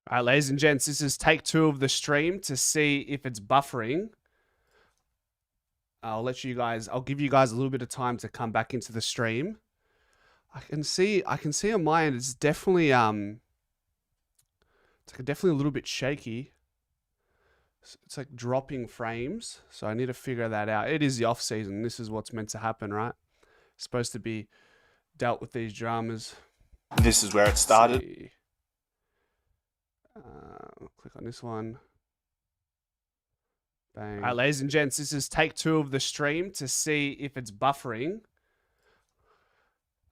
All right, ladies and gents, this is take 2 of the stream to see if it's buffering. I'll give you guys a little bit of time to come back into the stream. I can see on my end it's definitely definitely a little bit shaky. It's like dropping frames, so I need to figure that out. It is the off season. This is what's meant to happen, right? It's supposed to be dealt with these dramas. This is where it started. Click on this one. Bang. All right, ladies and gents, this is take 2 of the stream to see if it's buffering.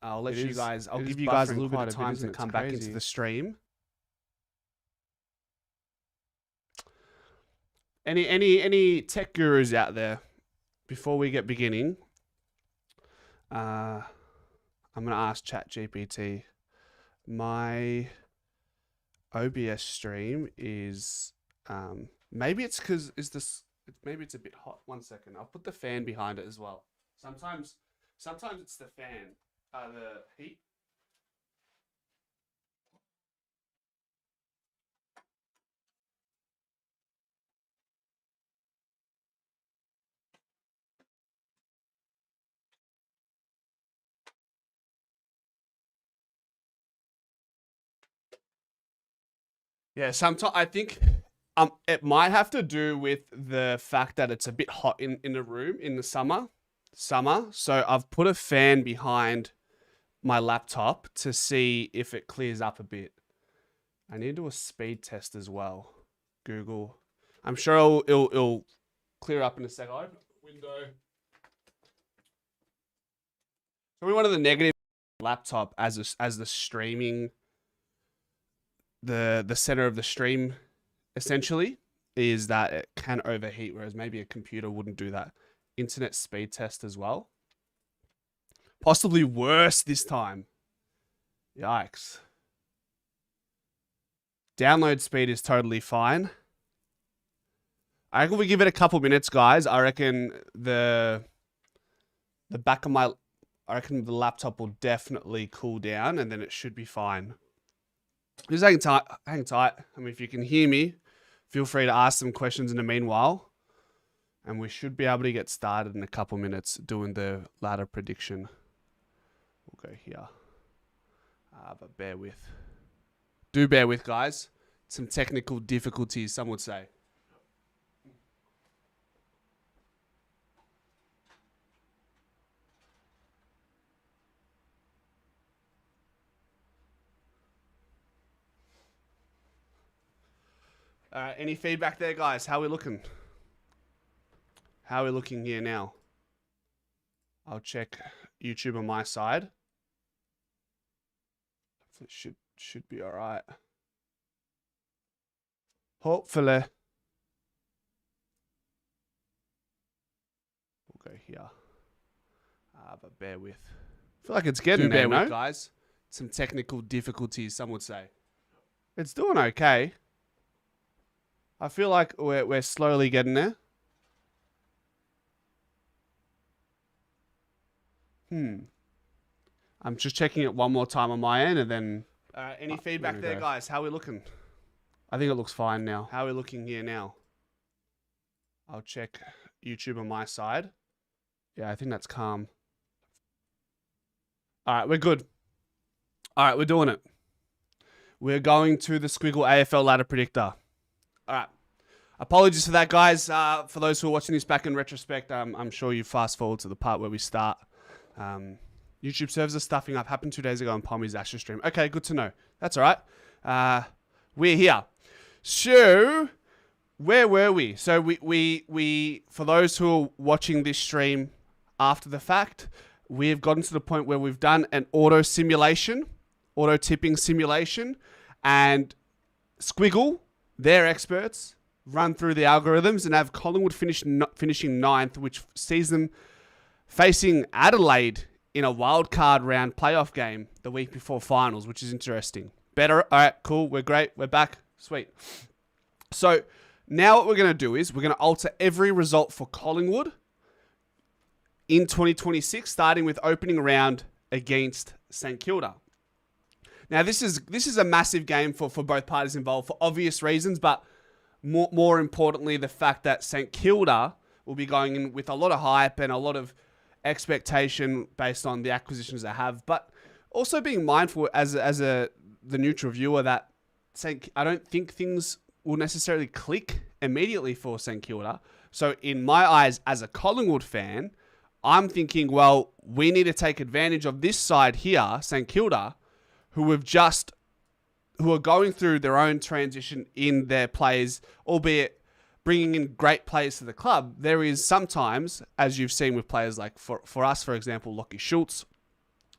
I'll give you guys a little bit of time to come back into the stream. Any tech gurus out there? Before we get beginning, I'm gonna ask ChatGPT. My OBS stream is maybe it's because maybe it's a bit hot. 1 second, I'll put the fan behind it as well. Sometimes it's the fan, the heat. Yeah, sometimes I think it might have to do with the fact that it's a bit hot in the room in the summer. So I've put a fan behind my laptop to see if it clears up a bit. I need to do a speed test as well. Google. I'm sure it'll clear up in a second. I'll open the window. So one of the negative laptop as the streaming. The center of the stream essentially is that it can overheat, whereas maybe a computer wouldn't do that. Internet speed test as well. Possibly worse this time. Yikes. Download speed is totally fine. I reckon we give it a couple minutes, guys. I reckon the laptop will definitely cool down and then it should be fine. Just hang tight. I mean, if you can hear me, feel free to ask some questions in the meanwhile. And we should be able to get started in a couple minutes doing the ladder prediction. We'll go here. But bear with. Do bear with, guys. Some technical difficulties, some would say. Any feedback there, guys? How are we looking? How are we looking here now? I'll check YouTube on my side. It should be all right. Hopefully. We'll go here. But bear with. I feel like it's getting there, no? Guys. Some technical difficulties, some would say. It's doing okay. I feel like we're slowly getting there. I'm just checking it one more time on my end and then... any feedback there, guys? How are we looking? I think it looks fine now. How are we looking here now? I'll check YouTube on my side. Yeah, I think that's calm. All right, we're good. All right, we're doing it. We're going to the Squiggle AFL ladder predictor. All right. Apologies for that, guys. For those who are watching this back in retrospect, I'm sure you fast forward to the part where we start. YouTube servers are stuffing up. Happened 2 days ago on Pommy's Asher stream. Okay, good to know. That's all right. We're here. So, where were we? So we for those who are watching this stream after the fact, we've gotten to the point where we've done an auto tipping simulation, and Squiggle, they're experts, run through the algorithms and have Collingwood finishing 9th, which sees them facing Adelaide in a wildcard round playoff game the week before finals, which is interesting. Better. All right, cool. We're great. We're back. Sweet. So now what we're going to do is we're going to alter every result for Collingwood in 2026, starting with opening round against St Kilda. Now, this is a massive game for both parties involved for obvious reasons, but more importantly, the fact that St Kilda will be going in with a lot of hype and a lot of expectation based on the acquisitions they have, but also being mindful as the neutral viewer that I don't think things will necessarily click immediately for St Kilda. So in my eyes, as a Collingwood fan, I'm thinking, well, we need to take advantage of this side here, St Kilda, who are going through their own transition in their players, albeit bringing in great players to the club. There is sometimes, as you've seen with players like, for us, for example, Lockie Schultz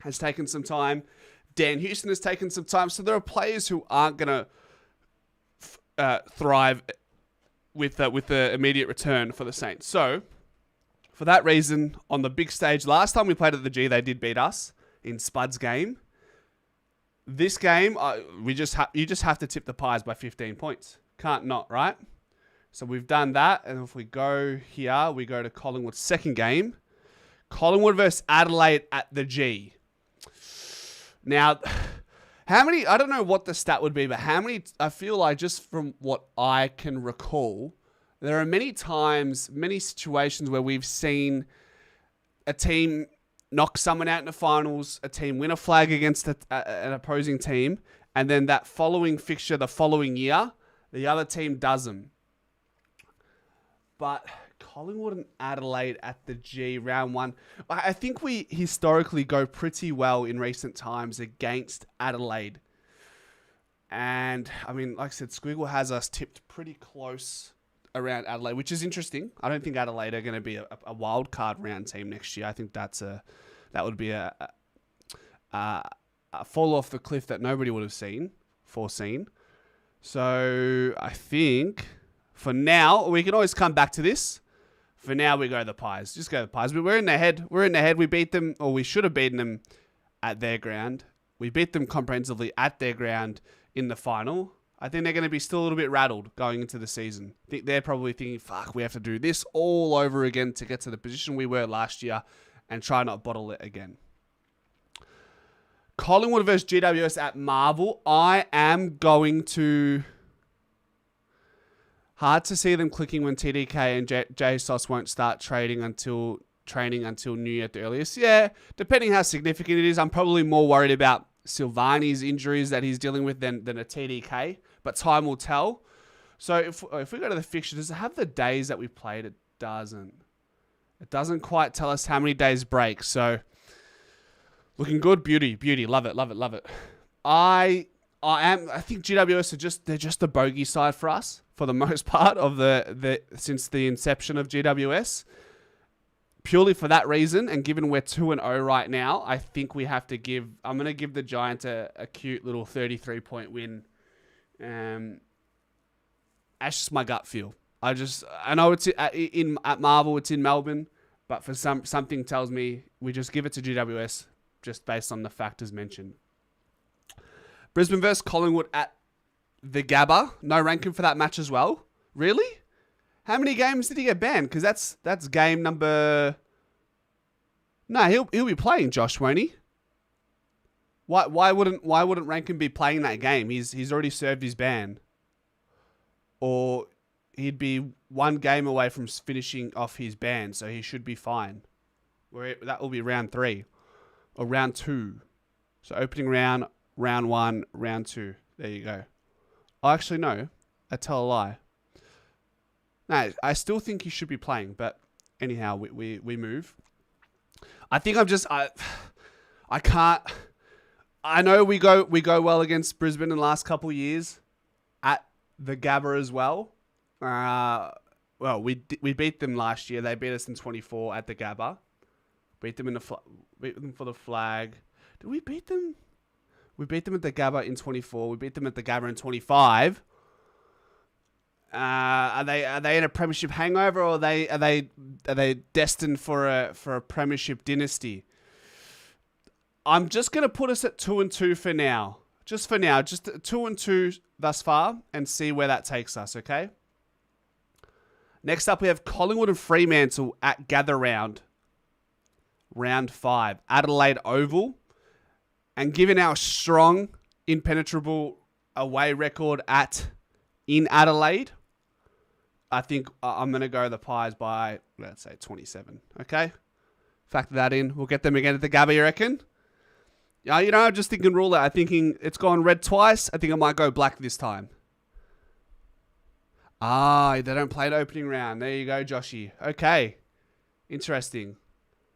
has taken some time. Dan Houston has taken some time. So there are players who aren't going to thrive with the immediate return for the Saints. So for that reason, on the big stage, last time we played at the G, they did beat us in Spud's game. This game, you just have to tip the Pies by 15 points. Can't not, right? So we've done that. And if we go here, we go to Collingwood's second game. Collingwood versus Adelaide at the G. Now, how many, I don't know what the stat would be, but how many, I feel like just from what I can recall, there are many times, many situations where we've seen a team knock someone out in the finals, a team win a flag against an opposing team, and then that following fixture the following year, the other team doesn't. But Collingwood and Adelaide at the G, round one, I think we historically go pretty well in recent times against Adelaide. And, I mean, like I said, Squiggle has us tipped pretty close around Adelaide, which is interesting. I don't think Adelaide are going to be a wild card round team next year. I think that would be a fall off the cliff that nobody would have foreseen. So I think for now, we can always come back to this. For now, we go the Pies. Just go the Pies. But we're in the head. We beat them, or we should have beaten them at their ground. We beat them comprehensively at their ground in the final. I think they're going to be still a little bit rattled going into the season. I think they're probably thinking, fuck, we have to do this all over again to get to the position we were last year and try not bottle it again. Collingwood versus GWS at Marvel. I am going to... Hard to see them clicking when TDK and JSOS won't start training until New Year at the earliest. Yeah, depending how significant it is, I'm probably more worried about Silvani's injuries that he's dealing with than a TDK, but time will tell. So if we go to the fixture, does it have the days that we played? It doesn't. It doesn't quite tell us how many days break. So looking good, beauty, love it. I think GWS they're just the bogey side for us for the most part of since the inception of GWS. Purely for that reason, and given we're 2-0 right now, I think we have to I'm going to give the Giants a cute little 33-point win. That's just my gut feel. I know it's at Marvel, it's in Melbourne, but for something tells me we just give it to GWS just based on the factors mentioned. Brisbane versus Collingwood at the Gabba. No ranking for that match as well. Really? How many games did he get banned? Because that's game number... No, he'll be playing, Josh, won't he? Why wouldn't Rankin be playing that game? He's already served his ban. Or he'd be one game away from finishing off his ban, so he should be fine. That will be round 3 or round 2. So opening round 1, round 2. There you go. Oh, actually, no. I tell a lie. No, I still think he should be playing, but anyhow, we move. I think I can't. I know we go well against Brisbane in the last couple of years at the Gabba as well. Well, we beat them last year. They beat us in 24 at the Gabba. Beat them for the flag. Did we beat them? We beat them at the Gabba in 24. We beat them at the Gabba in 25. Are they in a premiership hangover, or are they destined for a premiership dynasty? I'm just gonna put us at 2-2 for now. Just 2-2 thus far, and see where that takes us. Okay. Next up, we have Collingwood and Fremantle at Gather Round. Round 5, Adelaide Oval, and given our strong impenetrable away record in Adelaide. I think I'm going to go the Pies by, let's say, 27. Okay? Factor that in. We'll get them again at the Gabba, you reckon? I'm just thinking rule out. I'm thinking it's gone red twice. I think it might go black this time. They don't play an opening round. There you go, Joshy. Okay. Interesting.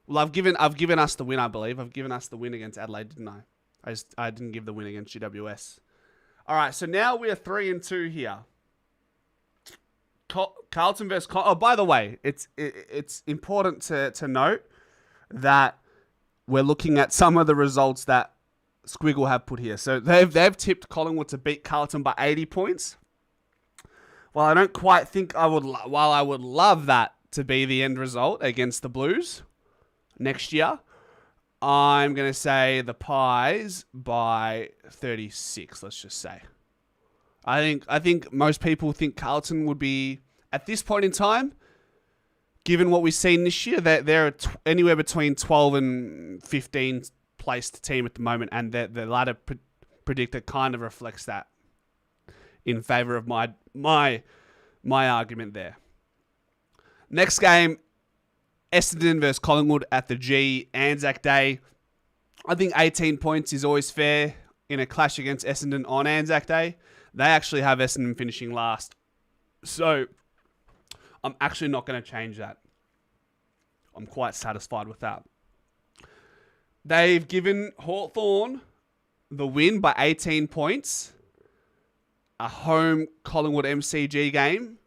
Well, I've given us the win, I believe. I've given us the win against Adelaide, didn't I? I didn't give the win against GWS. All right, so now we are 3-2 here. Carlton versus Oh, by the way, it's important to note that we're looking at some of the results that Squiggle have put here. So they've tipped Collingwood to beat Carlton by 80 points. While I don't quite think while I would love that to be the end result against the Blues next year, I'm going to say the Pies by 36, let's just say. I think most people think Carlton would be, at this point in time, given what we've seen this year, they're anywhere between 12 and 15 placed team at the moment, and the ladder predictor kind of reflects that in favour of my argument there. Next game, Essendon versus Collingwood at the G, Anzac Day. I think 18 points is always fair in a clash against Essendon on Anzac Day. They actually have Essendon finishing last. So, I'm actually not going to change that. I'm quite satisfied with that. They've given Hawthorn the win by 18 points. A home Collingwood MCG game.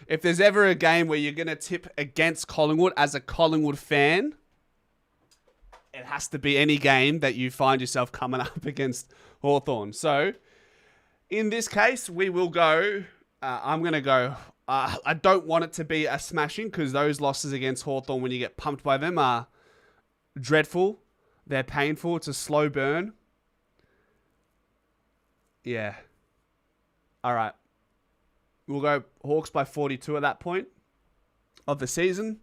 If there's ever a game where you're going to tip against Collingwood as a Collingwood fan, it has to be any game that you find yourself coming up against Hawthorn. So, in this case, we will go... I'm going to go... I don't want it to be a smashing because those losses against Hawthorn when you get pumped by them are dreadful. They're painful. It's a slow burn. Yeah. All right. We'll go Hawks by 42 at that point of the season.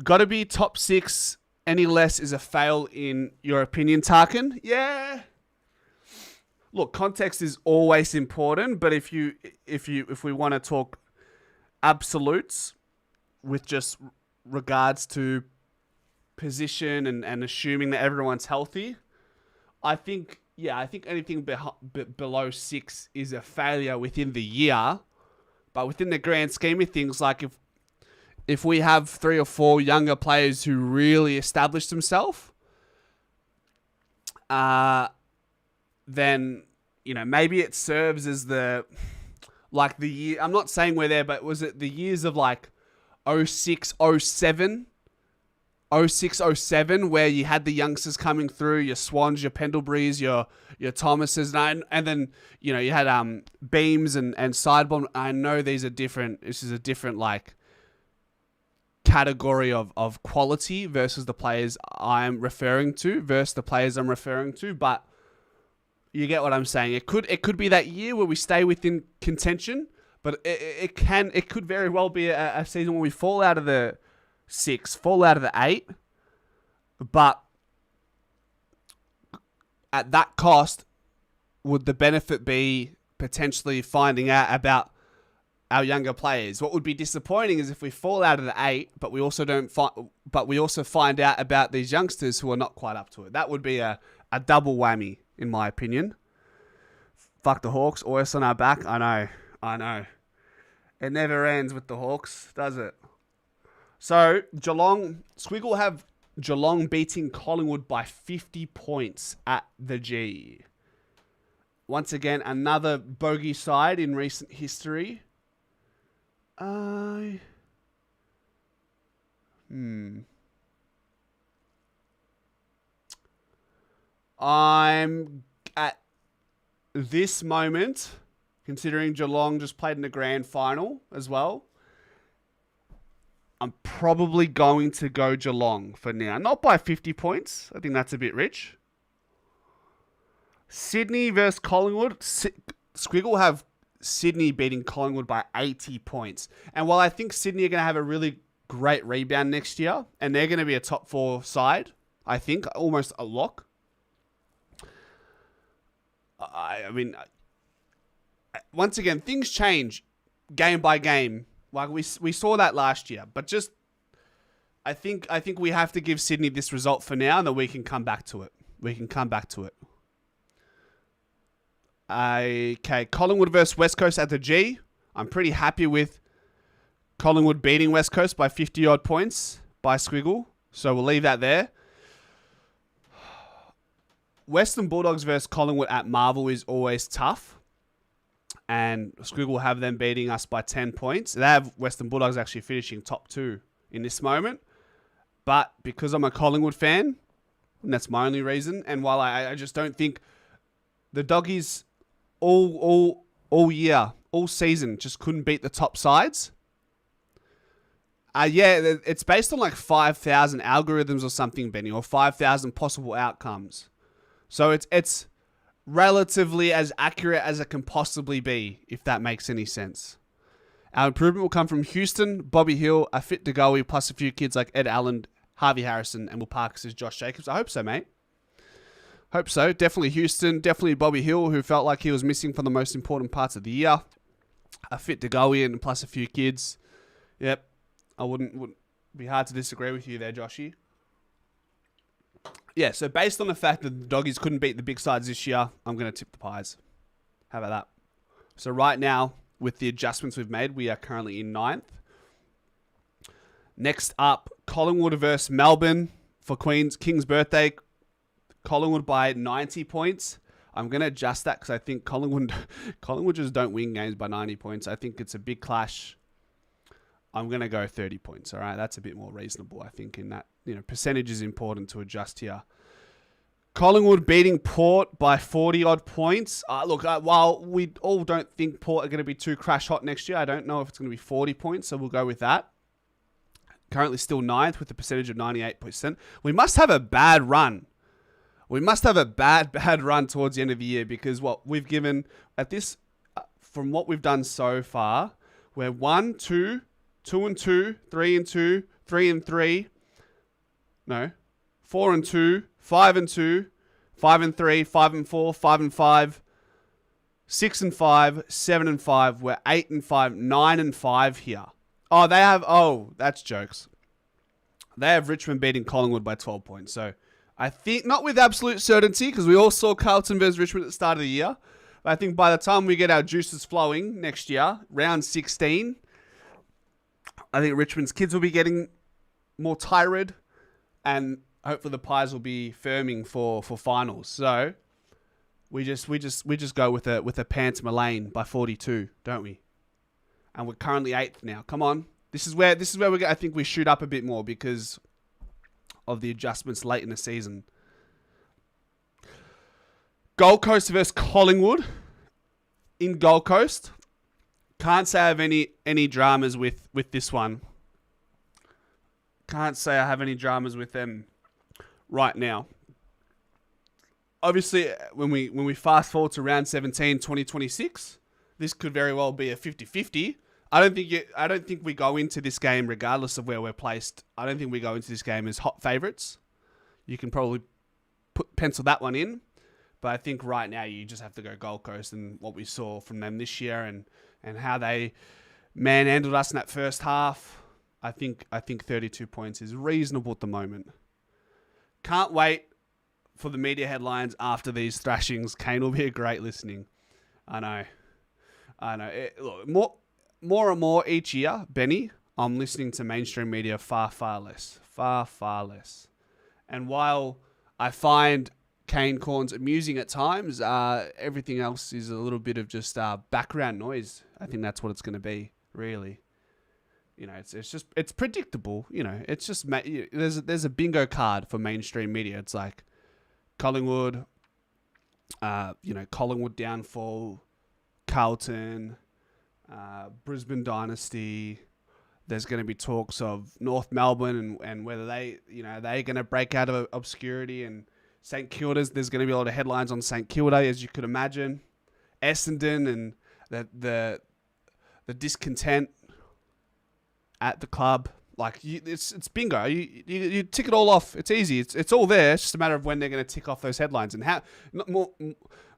Got to be top 6. Any less is a fail in your opinion, Tarkin. Yeah. Look, context is always important, but if we want to talk absolutes with just regards to position and assuming that everyone's healthy, I think anything below 6 is a failure within the year. But within the grand scheme of things, like if we have 3 or 4 younger players who really establish themselves, then, maybe it serves as the year. I'm not saying we're there, but was it the years of 06, 07? 06, 07, where you had the youngsters coming through, your Swans, your Pendleburys, your Thomases, and then, you had Beams and Sidebomb. I know these are different. This is a different, category of quality versus the players I'm referring to, but you get what I'm saying. It could be that year where we stay within contention, but it could very well be a season where we fall out of the 6, fall out of the 8, but at that cost, would the benefit be potentially finding out about our younger players? What would be disappointing is if we fall out of the 8, but we also find out about these youngsters who are not quite up to it. That would be a double whammy, in my opinion. Fuck the Hawks, always on our back. I know. It never ends with the Hawks, does it? So, Squiggle have Geelong beating Collingwood by 50 points at the G. Once again, another bogey side in recent history. I'm at this moment, considering Geelong just played in the grand final as well, I'm probably going to go Geelong for now. Not by 50 points. I think that's a bit rich. Sydney versus Collingwood. Squiggle have Sydney beating Collingwood by 80 points. And while I think Sydney are going to have a really great rebound next year, and they're going to be a top 4 side, I think, almost a lock, I mean, once again, things change game by game. Like we saw that last year, but just I think we have to give Sydney this result for now, and then we can come back to it. Okay, Collingwood versus West Coast at the G. I'm pretty happy with Collingwood beating West Coast by 50 odd points by squiggle, so we'll leave that there. Western Bulldogs versus Collingwood at Marvel is always tough. And Squiggle will have them beating us by 10 points. They have Western Bulldogs actually finishing top 2 in this moment. But because I'm a Collingwood fan, and that's my only reason, and while I just don't think the Doggies all year, all season, just couldn't beat the top sides. Yeah, it's based on like 5,000 algorithms or something, Benny, or 5,000 possible outcomes. So it's relatively as accurate as it can possibly be, if that makes any sense. Our improvement will come from Houston, Bobby Hill, a fit to go, plus a few kids like Ed Allen, Harvey Harrison, and Will Parkers as Josh Jacobs. I hope so, mate. Hope so. Definitely Houston, definitely Bobby Hill, who felt like he was missing for the most important parts of the year. A fit to go in, plus a few kids. Yep. I wouldn't be hard to disagree with you there, Joshy. Yeah, so based on the fact that the Doggies couldn't beat the big sides this year, I'm going to tip the Pies. How about that? So right now, with the adjustments we've made, we are currently in 9th. Next up, Collingwood versus Melbourne for King's birthday. Collingwood by 90 points. I'm going to adjust that because I think Collingwood just don't win games by 90 points. I think it's a big clash. I'm going to go 30 points, all right? That's a bit more reasonable, I think, in that, percentage is important to adjust here. Collingwood beating Port by 40-odd points. While we all don't think Port are going to be too crash hot next year, I don't know if it's going to be 40 points, so we'll go with that. Currently still 9th with a percentage of 98%. We must have a bad run. We must have a bad run towards the end of the year because what we've given at this, from what we've done so far, we're 1, 2, 2 and 2, 3 and 2, 3 and 3. No, 4 and 2, 5 and 2, 5 and 3, 5 and 4, 5 and 5, 6 and 5, 7 and 5. We're 8 and 5, 9 and 5 here. That's jokes. They have Richmond beating Collingwood by 12 points. So I think, not with absolute certainty, because we all saw Carlton versus Richmond at the start of the year. But I think by the time we get our juices flowing next year, round 16, I think Richmond's kids will be getting more tired, and hopefully the Pies will be firming for finals. So we just go with a Pants Mullane by 42, don't we? And we're currently 8th now. Come on, this is where I think we shoot up a bit more because of the adjustments late in the season. Gold Coast versus Collingwood in Gold Coast. Can't say I have any dramas with this one. Can't say I have any dramas with them right now. Obviously, when we fast forward to round 17, 2026, this could very well be a 50-50. I don't think we go into this game regardless of where we're placed. I don't think we go into this game as hot favourites. You can probably pencil that one in. But I think right now you just have to go Gold Coast and what we saw from them this year and how they manhandled us in that first half. I think 32 points is reasonable at the moment. Can't wait for the media headlines after these thrashings. Kane will be a great listening. I know. Look, more and more each year, Benny, I'm listening to mainstream media far, far less. Far, far less. And while I find Kane Corns amusing at times, everything else is a little bit of just background noise. I think that's what it's going to be, really. It's predictable. It's just there's a bingo card for mainstream media. It's like Collingwood, Collingwood downfall, Carlton, Brisbane dynasty. There's going to be talks of North Melbourne and whether they're going to break out of obscurity, and St Kilda's. There's going to be a lot of headlines on St Kilda, as you could imagine. Essendon and the discontent at the club. Like it's bingo. You tick it all off. It's easy. It's all there. It's just a matter of when they're going to tick off those headlines and how.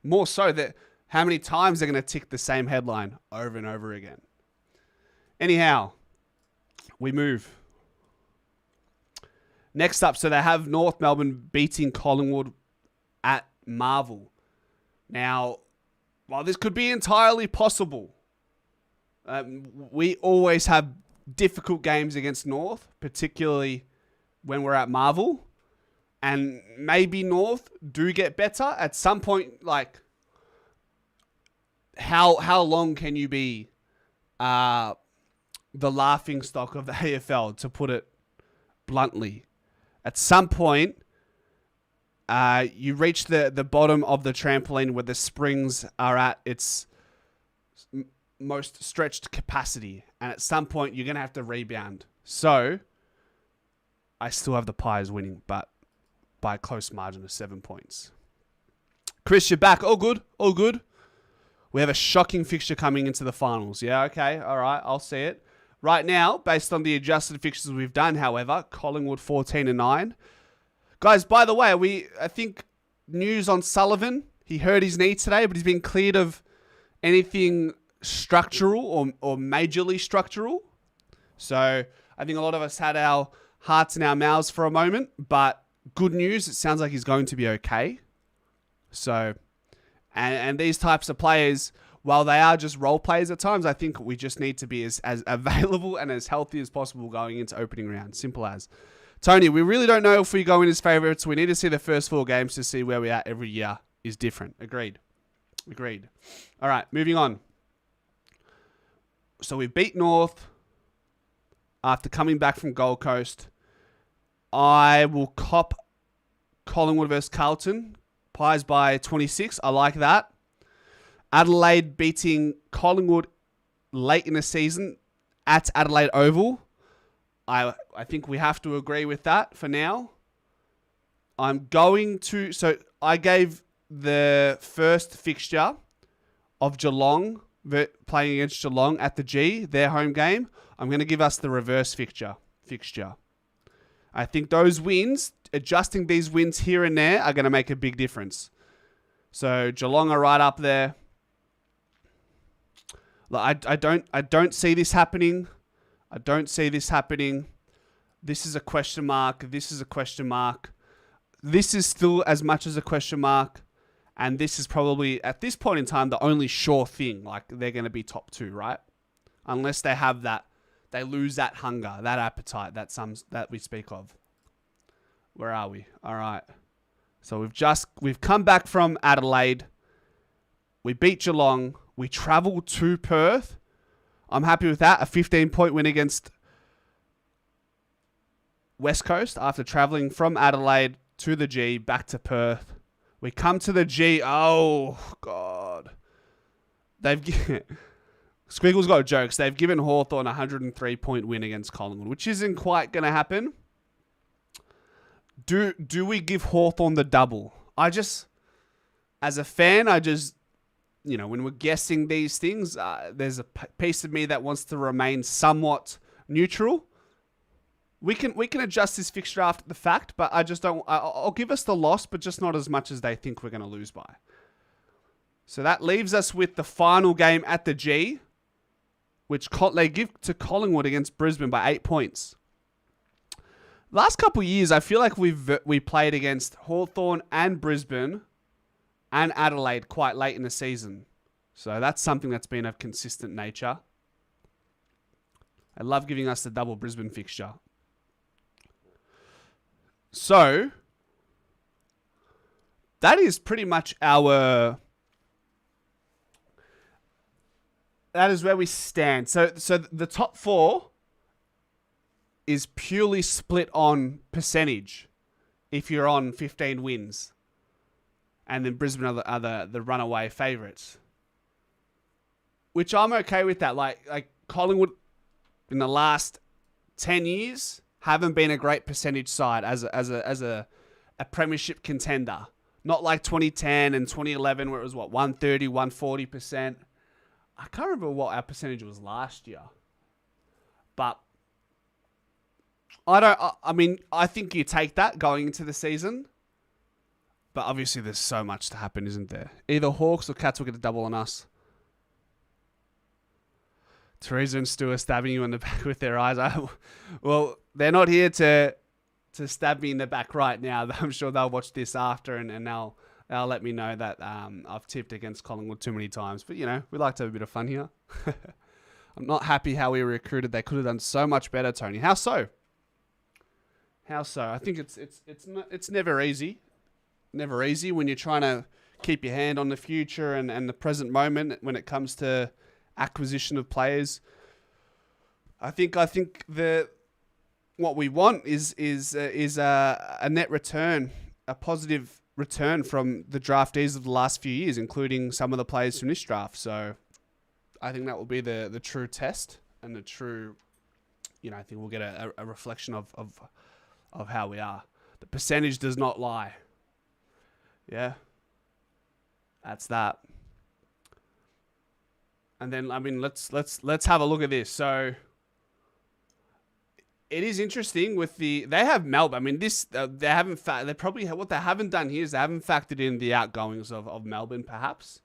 More so that how many times they're going to tick the same headline over and over again. Anyhow, we move. Next up, so they have North Melbourne beating Collingwood at Marvel. Now, while this could be entirely possible, we always have difficult games against North, particularly when we're at Marvel. And maybe North do get better at some point. Like, how long can you be the laughing stock of the AFL, to put it bluntly? At some point, you reach the bottom of the trampoline where the springs are at its most stretched capacity. And at some point, you're going to have to rebound. So, I still have the Pies winning, but by a close margin of 7 points. Chris, you're back. All good. All good. We have a shocking fixture coming into the finals. Yeah, okay. All right. I'll see it. Right now, based on the adjusted fixtures we've done, however, Collingwood 14-9. Guys, by the way, I think news on Sullivan. He hurt his knee today, but he's been cleared of anything structural or majorly structural. So I think a lot of us had our hearts in our mouths for a moment, but good news, it sounds like he's going to be okay. So, and these types of players, while they are just role players at times, I think we just need to be as available and as healthy as possible going into opening round. Simple as. Tony, we really don't know if we go in as favourites. We need to see the first 4 games to see where we are every year is different. Agreed. All right, moving on. So we beat North after coming back from Gold Coast. I will cop Collingwood versus Carlton. Pies by 26. I like that. Adelaide beating Collingwood late in the season at Adelaide Oval. I think we have to agree with that for now. So I gave the first fixture of Geelong playing against Geelong at the G, their home game. I'm going to give us the reverse fixture. I think those wins, adjusting these wins here and there, are going to make a big difference. So Geelong are right up there. Like, I don't see this happening. This is a question mark. This is a question mark. This is still as much as a question mark. And this is probably, at this point in time, the only sure thing. Like, they're going to be top 2, right? Unless they have that, they lose that hunger, that appetite, that we speak of. Where are we? All right. So we've come back from Adelaide. We beat Geelong. We travelled to Perth. I'm happy with that. A 15-point win against West Coast after travelling from Adelaide to the G, back to Perth. We come to the G. Oh, God. Squiggle's got jokes. They've given Hawthorn a 103-point win against Collingwood, which isn't quite going to happen. Do we give Hawthorn the double? As a fan, when we're guessing these things, there's a piece of me that wants to remain somewhat neutral. We can adjust this fixture after the fact, but I just don't. I'll give us the loss, but just not as much as they think we're going to lose by. So that leaves us with the final game at the G, which they give to Collingwood against Brisbane by 8 points. Last couple of years, I feel like we played against Hawthorn and Brisbane and Adelaide quite late in the season. So that's something that's been of consistent nature. I love giving us the double Brisbane fixture. So that is pretty much that is where we stand. So the top 4 is purely split on percentage if you're on 15 wins. And then Brisbane are the runaway favourites. Which I'm okay with that. Like Collingwood in the last 10 years haven't been a great percentage side as a premiership contender. Not like 2010 and 2011 where it was 130, 140%. I can't remember what our percentage was last year. But I think you take that going into the season. But obviously there's so much to happen, isn't there? Either Hawks or Cats will get a double on us. Teresa and Stu are stabbing you in the back with their eyes. Well, they're not here to stab me in the back right now. I'm sure they'll watch this after and they'll let me know that I've tipped against Collingwood too many times. But, you know, we like to have a bit of fun here. I'm not happy how we were recruited. They could have done so much better, Tony. How so? How so? I think it's never easy. Never easy when you're trying to keep your hand on the future and the present moment when it comes to acquisition of players. I think what we want is a net return, a positive return from the draftees of the last few years, including some of the players from this draft. So I think that will be the true test and the true, you know, I think we'll get a reflection of how we are. The percentage does not lie. Yeah, that's that. And then, I mean, let's have a look at this. So it is interesting with they have Melbourne. I mean, this what they haven't done here is they haven't factored in the outgoings of Melbourne, perhaps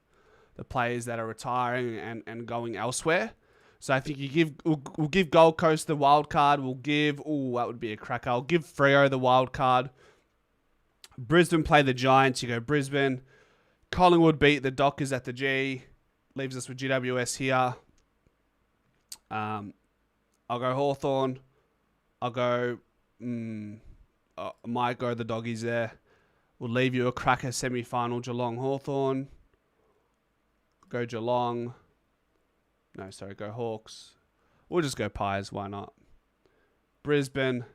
the players that are retiring and going elsewhere. So I think we'll give Gold Coast the wild card. That would be a cracker. I'll give Freo the wild card. Brisbane play the Giants. You go Brisbane. Collingwood beat the Dockers at the G. Leaves us with GWS here. I'll go Hawthorn. I'll go... might go the Doggies there. We'll leave you a cracker semi-final. Geelong Hawthorn. Go Geelong. No, sorry. Go Hawks. We'll just go Pies. Why not? Brisbane.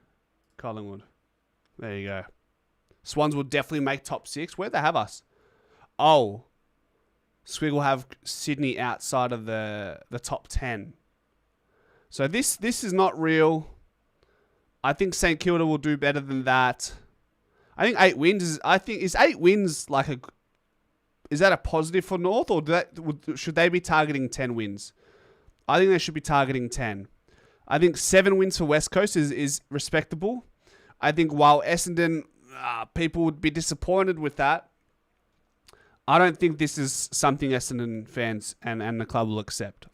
Collingwood. There you go. Swans will definitely make top 6. Where'd they have us? Oh. Swig will have Sydney outside of the top 10. So this is not real. I think St Kilda will do better than that. I think 8 wins is 8 wins like is that a positive for North, or should they be targeting 10 wins? I think they should be targeting 10. I think 7 wins for West Coast is respectable. I think while Essendon, people would be disappointed with that, I don't think this is something Essendon fans and the club will accept.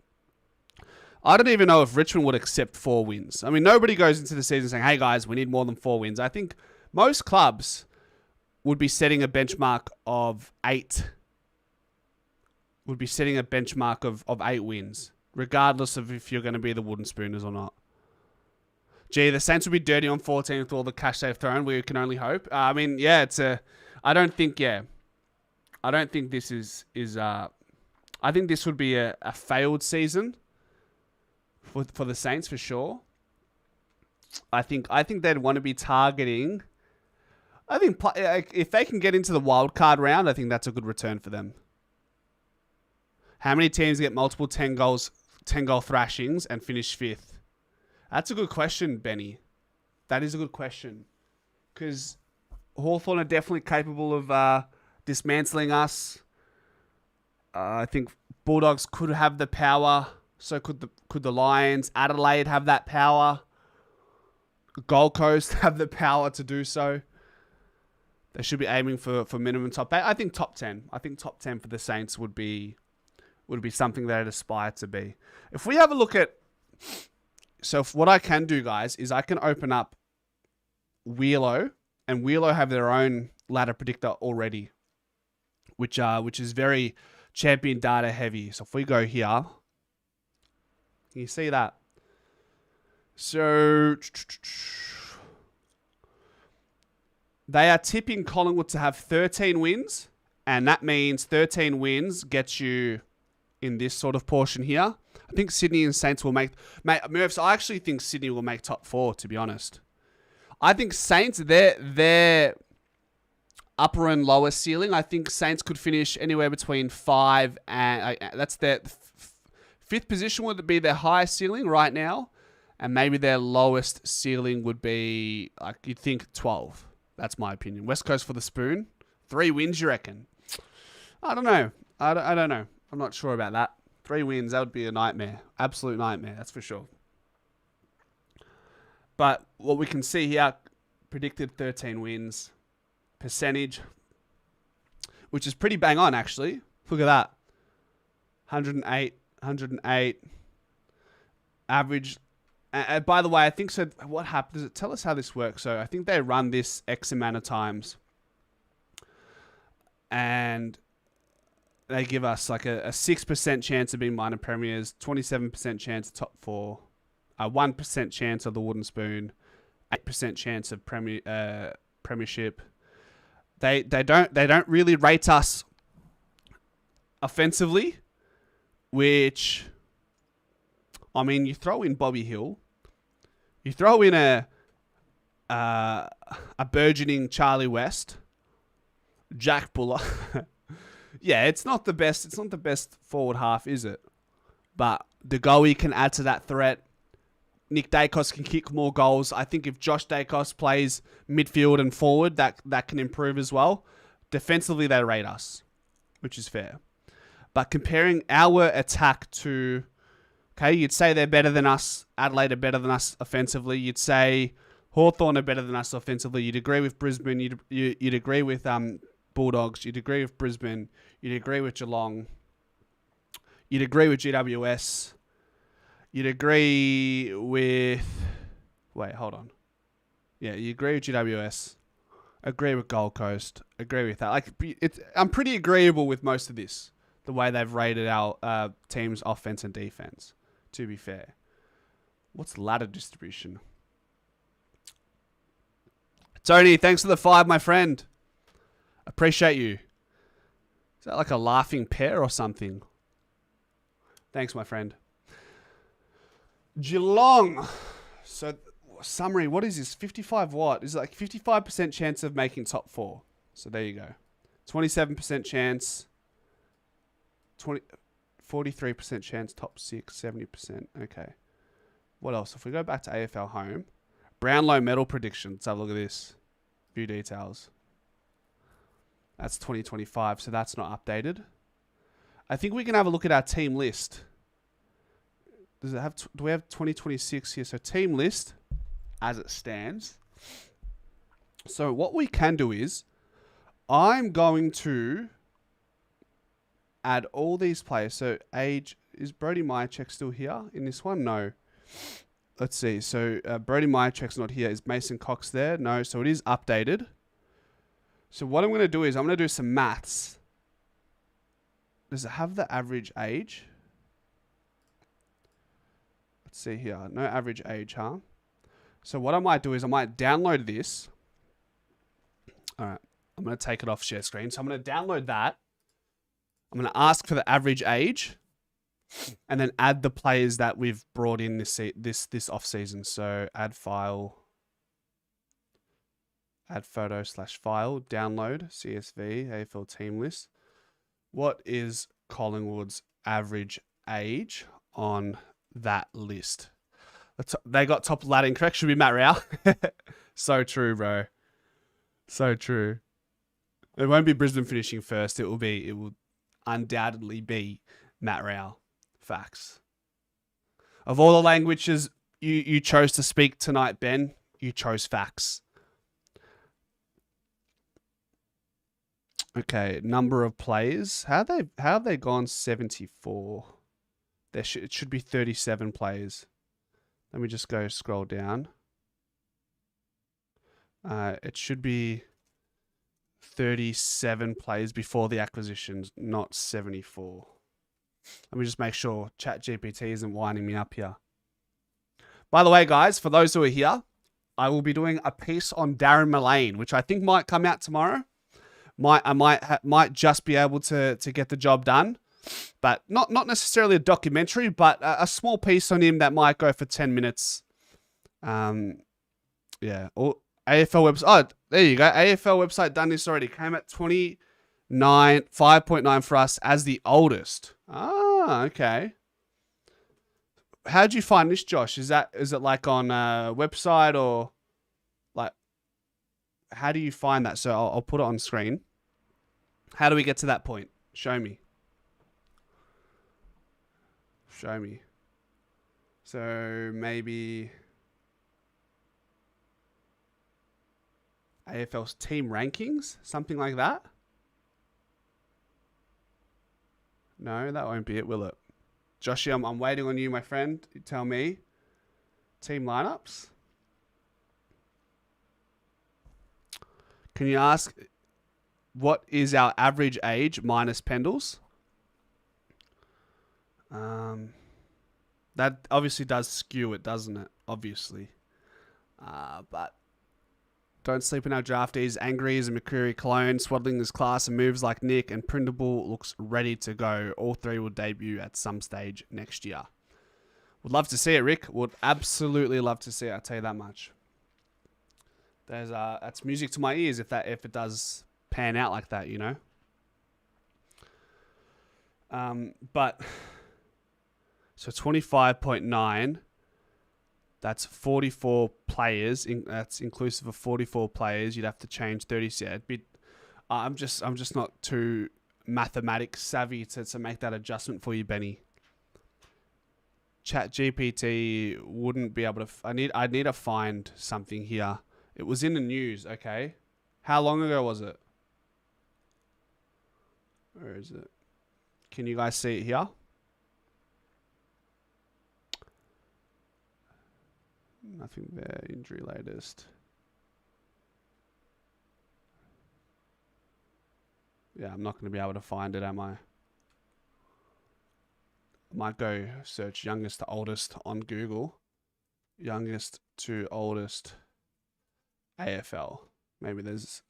I don't even know if Richmond would accept 4 wins. I mean, nobody goes into the season saying, hey guys, we need more than 4 wins. I think most clubs would be setting a benchmark of 8. Would be setting a benchmark of 8 wins, regardless of if you're going to be the Wooden Spooners or not. Gee, the Saints will be dirty on 14 with all the cash they've thrown. We can only hope. I mean, yeah, I don't think this is I think this would be a failed season for the Saints for sure. I think they'd want to be targeting. I think if they can get into the wild card round, I think that's a good return for them. How many teams get multiple 10 goal thrashings and finish 5th? That's a good question, Benny. That is a good question. Because Hawthorn are definitely capable of dismantling us. I think Bulldogs could have the power. So could the Lions. Adelaide have that power. Gold Coast have the power to do so. They should be aiming for minimum top 8. I think top 10. I think top 10 for the Saints would be something they'd aspire to be. If we have a look at... So what I can do, guys, is I can open up Wheelo, and Wheelo have their own ladder predictor already, which is very champion data heavy. So if we go here, can you see that? So they are tipping Collingwood to have 13 wins, and that means 13 wins gets you in this sort of portion here. I think Sydney and Saints will make Murphs. I actually think Sydney will make top 4, to be honest. I think Saints, their upper and lower ceiling, I think Saints could finish anywhere between 5 and... that's their 5th position would be their highest ceiling right now. And maybe their lowest ceiling would be, like, you'd think 12. That's my opinion. West Coast for the spoon. 3 wins, you reckon? I don't know. I don't know. I'm not sure about that. 3 wins, that would be a nightmare. Absolute nightmare, that's for sure. But what we can see here, predicted 13 wins. Percentage, which is pretty bang on, actually. Look at that. 108, 108. Average. And by the way, I think so. What happened? Does it tell us how this works? So I think they run this X amount of times. And they give us like a 6% chance of being minor premiers, 27% chance of top 4, a 1% chance of the wooden spoon, 8% chance of premiership. They don't really rate us offensively, which, I mean, you throw in Bobby Hill, you throw in a burgeoning Charlie West, Jack Buller. Yeah, it's not the best. It's not the best forward half, is it? But DeGoey can add to that threat. Nick Dacos can kick more goals. I think if Josh Dacos plays midfield and forward, that can improve as well. Defensively, they rate us, which is fair. But comparing our attack to, okay, you'd say they're better than us. Adelaide are better than us offensively. You'd say Hawthorn are better than us offensively. You'd agree with Brisbane. You'd agree with Bulldogs. You'd agree with Brisbane. You'd agree with Geelong. You'd agree with GWS. You'd agree with... Wait, hold on. Yeah, you agree with GWS. Agree with Gold Coast. Agree with that. Like, I'm pretty agreeable with most of this. The way they've rated our team's offense and defense, to be fair. What's ladder distribution? Tony, thanks for the 5, my friend. Appreciate you. Is that like a laughing pear or something? Thanks, my friend. Geelong. So, summary, what is this? 55 what? Is it like 55% chance of making top 4? So, there you go. 27% chance. 43% chance, top 6, 70%. Okay. What else? If we go back to AFL home, Brownlow medal prediction. Let's have a look at this. View details. That's 2025, so that's not updated. I think we can have a look at our team list. Does it have? Do we have 2026 here? So team list, as it stands. So what we can do is, I'm going to add all these players. So age, is Brody Myercheck still here in this one? No. Let's see. So Brody Myercheck's not here. Is Mason Cox there? No. So it is updated. So what I'm going to do is I'm going to do some maths. Does it have the average age? Let's see here. No average age, huh? So what I might do is I might download this. All right. I'm going to take it off share screen. So I'm going to download that. I'm going to ask for the average age and then add the players that we've brought in this off season. So add file, add photo / file, download, CSV, AFL team list. What is Collingwood's average age on that list? They got top ladder incorrect. Should be Matt Rao. So true, bro. So true. It won't be Brisbane finishing first. It will undoubtedly be Matt Rao. Facts. Of all the languages you chose to speak tonight, Ben, you chose facts. Okay, number of players. How have they gone 74? It should be 37 players. Let me just go scroll down. It should be 37 players before the acquisitions, not 74. Let me just make sure ChatGPT isn't winding me up here. By the way, guys, for those who are here, I will be doing a piece on Darren Mullane, which I think might come out tomorrow. I might just be able to get the job done, but not necessarily a documentary, but a small piece on him that might go for 10 minutes. Yeah. Or AFL website. Oh, there you go. AFL website done this already. Came at 5.9 for us as the oldest. Ah, okay. How'd you find this, Josh? Is it like on a website or like? How do you find that? So I'll put it on screen. How do we get to that point? Show me. Show me. So maybe AFL's team rankings, something like that. No, that won't be it, will it? Joshy, I'm waiting on you, my friend. You tell me. Team lineups. Can you ask what is our average age minus Pendles? That obviously does skew it, doesn't it? Obviously. But don't sleep in our draftees. Angry is a McCreary clone. Swaddling is class and moves like Nick. And Printable looks ready to go. All three will debut at some stage next year. Would love to see it, Rick. Would absolutely love to see it. I'll tell you that much. That's music to my ears if it does pan out like that, you know. But so 25.9. That's 44 players. That's inclusive of 44 players. You'd have to change 30. I'm just not too mathematics savvy to make that adjustment for you, Benny. Chat GPT wouldn't be able to. I'd need to find something here. It was in the news. Okay, how long ago was it? Where is it? Can you guys see it here? Nothing there. Injury latest. Yeah, I'm not going to be able to find it, am I? Might go search youngest to oldest on Google. Youngest to oldest AFL. Maybe there's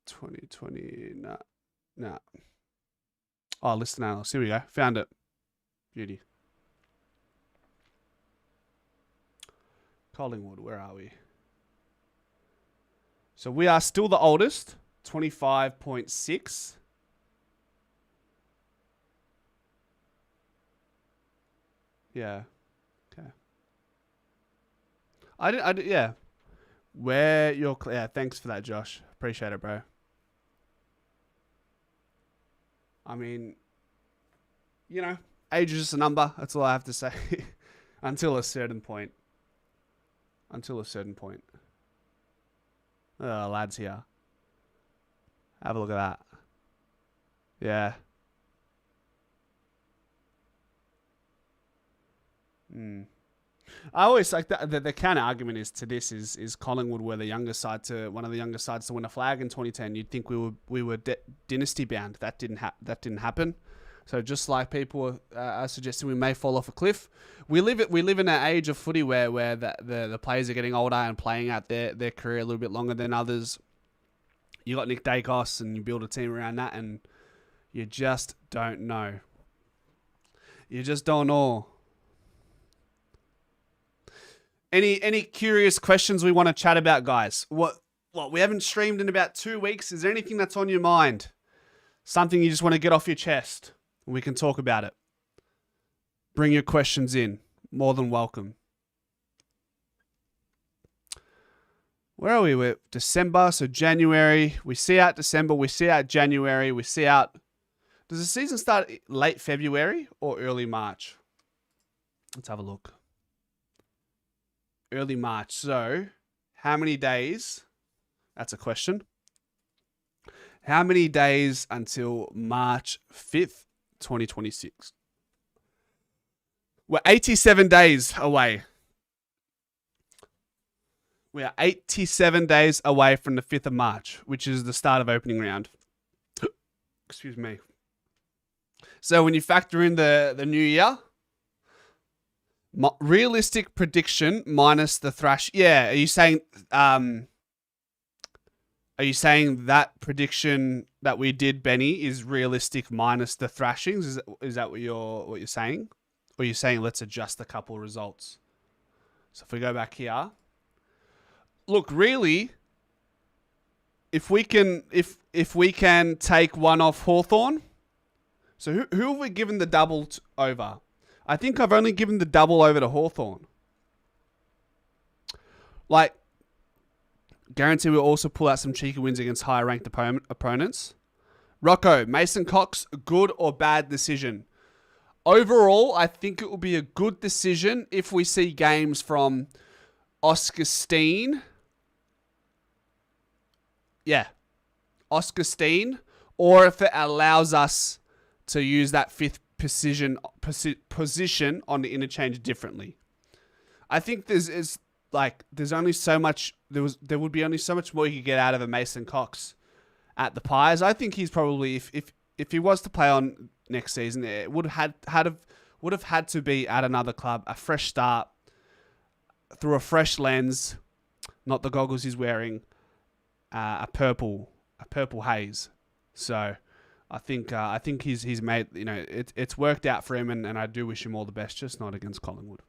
2020. Nah. Oh, listen analyst. Here we go. Found it. Beauty. Collingwood, where are we? So we are still the oldest. 25.6. Yeah. Okay. Yeah. Where you're, yeah, thanks for that, Josh. Appreciate it, bro. I mean, you know, age is just a number. That's all I have to say. Until a certain point. Oh, lads here. Have a look at that. Yeah. I always like the counter argument is to this is Collingwood were the younger side to one of the younger sides to win a flag in 2010. You'd think we were dynasty bound. That didn't happen. So just like people are suggesting, we may fall off a cliff. We live in an age of footy where the players are getting older and playing out their career a little bit longer than others. You got Nick Dacos and you build a team around that, and you just don't know. You just don't know. Any curious questions we want to chat about, guys? What we haven't streamed in about 2 weeks. Is there anything that's on your mind? Something you just want to get off your chest? We can talk about it. Bring your questions in. More than welcome. Where are we? We're December, so January. We see out December. We see out January. We see out... Does the season start late February or early March? Let's have a look. Early March. So, how many days? That's a question. How many days until March 5th, 2026? We're 87 days away. We are 87 days away from the 5th of March, which is the start of opening round. Excuse me. So when you factor in the new year, realistic prediction minus the thrash. Yeah, are you saying that prediction that we did, Benny, is realistic minus the thrashings? Is that what you're saying? Or are you saying let's adjust a couple results? So if we go back here, look, really, if we can take one off Hawthorn. So who have we given the double over? I think I've only given the double over to Hawthorn. Like, guarantee we'll also pull out some cheeky wins against higher ranked opponents. Rocco, Mason Cox, good or bad decision? Overall, I think it will be a good decision if we see games from Oscar Steen. Yeah. Oscar Steen or if it allows us to use that fifth position on the interchange differently. I think there's only so much there would be only so much more you could get out of a Mason Cox at the Pies. I think he's probably if he was to play on next season, it would have had to be at another club, a fresh start through a fresh lens, not the goggles he's wearing, a purple haze. So I think he's made, it's worked out for him, and I do wish him all the best, just not against Collingwood.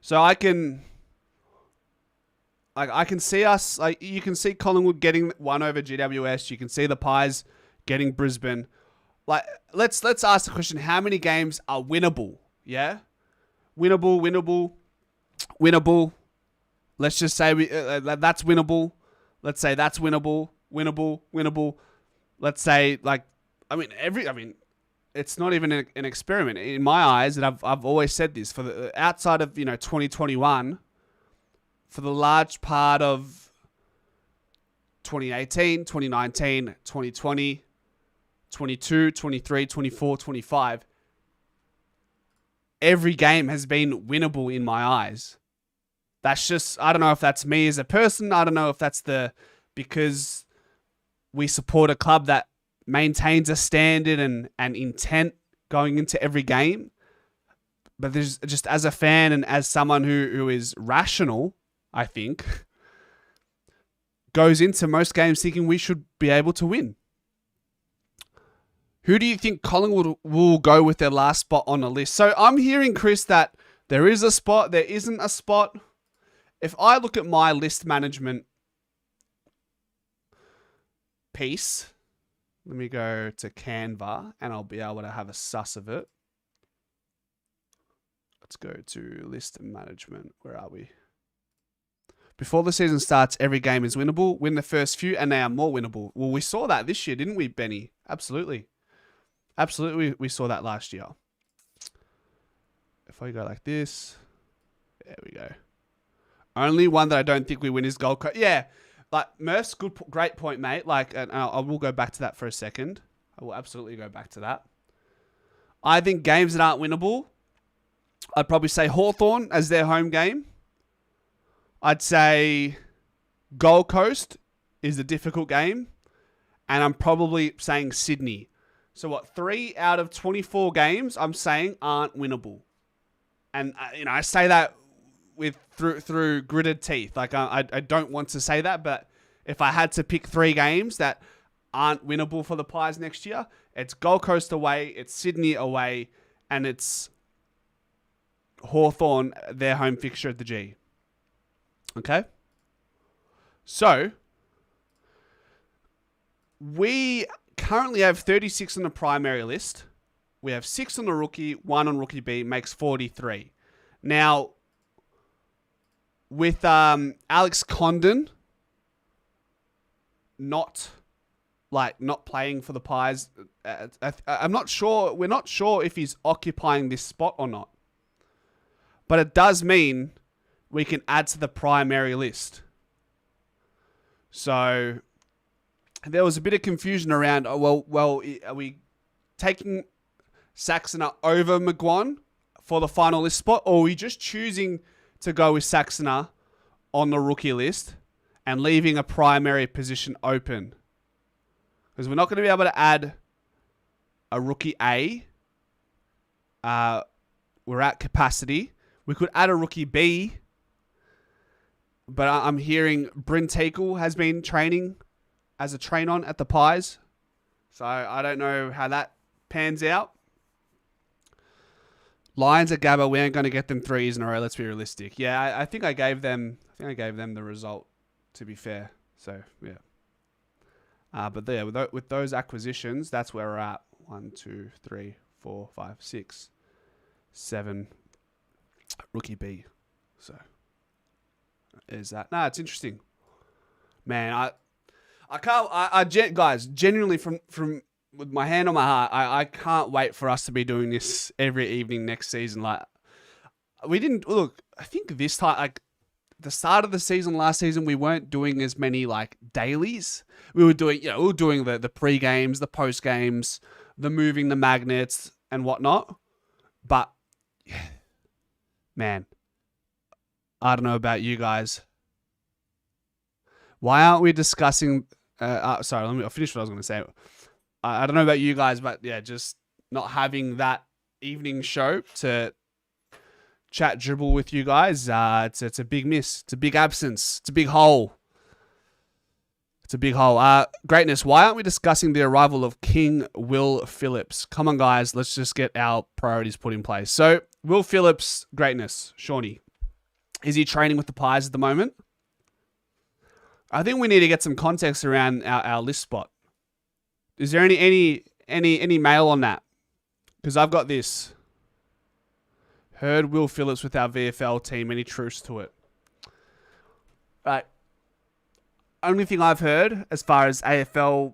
So I can see us, you can see Collingwood getting one over GWS. You can see the Pies getting Brisbane. Let's ask the question: how many games are winnable? Yeah, winnable. Let's just say that's winnable. Let's say that's winnable. Let's say it's not even an experiment in my eyes, and I've always said this for the outside of 2021, for the large part of 2018, 2019, 2020, 22, 23, 24, 25. Every game has been winnable in my eyes. That's just, I don't know if that's me as a person. I don't know if that's because we support a club that maintains a standard and intent going into every game. But there's just, as a fan and as someone who is rational, I think, goes into most games thinking we should be able to win. Who do you think Collingwood will go with their last spot on the list? So I'm hearing, Chris, that there is a spot, there isn't a spot. If I look at my list management piece, let me go to Canva and I'll be able to have a suss of it. Let's go to list management. Where are we? Before the season starts, every game is winnable. Win the first few and they are more winnable. Well, we saw that this year, didn't we, Benny? Absolutely. Absolutely, we saw that last year. If I go like this, there we go. Only one that I don't think we win is Gold Coast. Yeah, Murph's great point, mate. And I will go back to that for a second. I will absolutely go back to that. I think games that aren't winnable, I'd probably say Hawthorn as their home game. I'd say Gold Coast is a difficult game. And I'm probably saying Sydney. So 3 out of 24 games I'm saying aren't winnable. And I say that through gritted teeth. I don't want to say that, but if I had to pick 3 games that aren't winnable for the Pies next year, it's Gold Coast away, it's Sydney away, and it's Hawthorn, their home fixture at the G. Okay? So we currently have 36 on the primary list. We have 6 on the rookie, 1 on rookie B, makes 43. Now, with Alex Condon not playing for the Pies, I'm not sure. We're not sure if he's occupying this spot or not. But it does mean we can add to the primary list. So there was a bit of confusion around, are we taking Saxoner over McGuan for the final list spot, or are we just choosing to go with Saxoner on the rookie list and leaving a primary position open? Because we're not going to be able to add a rookie A. We're at capacity. We could add a rookie B, but I'm hearing Bryn Teakle has been training as a train-on at the Pies. So I don't know how that pans out. Lions at Gabba, we ain't going to get them 3 years in a row. Let's be realistic. Yeah, I think I gave them the result, to be fair. So, yeah. But there, with those acquisitions, that's where we're at. 1, 2, 3, 4, 5, 6, 7. Rookie B. So, is that? Nah, it's interesting. Man, guys, genuinely from with my hand on my heart, I can't wait for us to be doing this every evening next season. We didn't look. I think this time, the start of the season last season, we weren't doing as many like dailies. We were doing, the pre-games, the post-games, the moving the magnets and whatnot. But, man, I don't know about you guys. Why aren't we discussing... I'll finish what I was going to say. I don't know about you guys, but yeah, just not having that evening show to chat dribble with you guys. It's a big miss. It's a big absence. It's a big hole. It's a big hole. Greatness, why aren't we discussing the arrival of King Will Phillips? Come on, guys. Let's just get our priorities put in place. So, Will Phillips, greatness. Shawnee, is he training with the Pies at the moment? I think we need to get some context around our list spot. Is there any mail on that? Because I've got this. Heard Will Phillips with our VFL team. Any truce to it? Right. Only thing I've heard as far as AFL,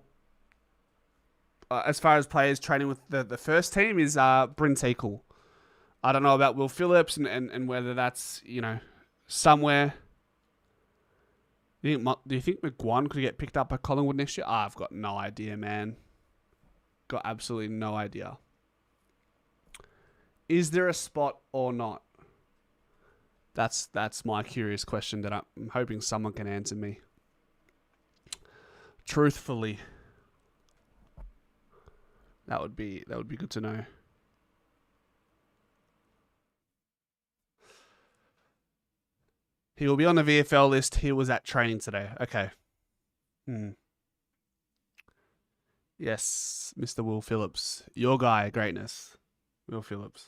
as far as players training with the first team is Bryn Teakle. I don't know about Will Phillips and whether that's, somewhere. Do you think McGuan could get picked up by Collingwood next year? I've got no idea, man. Got absolutely no idea. Is there a spot or not? That's my curious question that I'm hoping someone can answer me. Truthfully. That would be good to know. He will be on the VFL list. He was at training today. Okay. Yes, Mr. Will Phillips. Your guy, greatness. Will Phillips.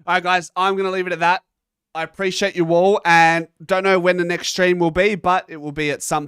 All right, guys. I'm going to leave it at that. I appreciate you all and don't know when the next stream will be, but it will be at some point.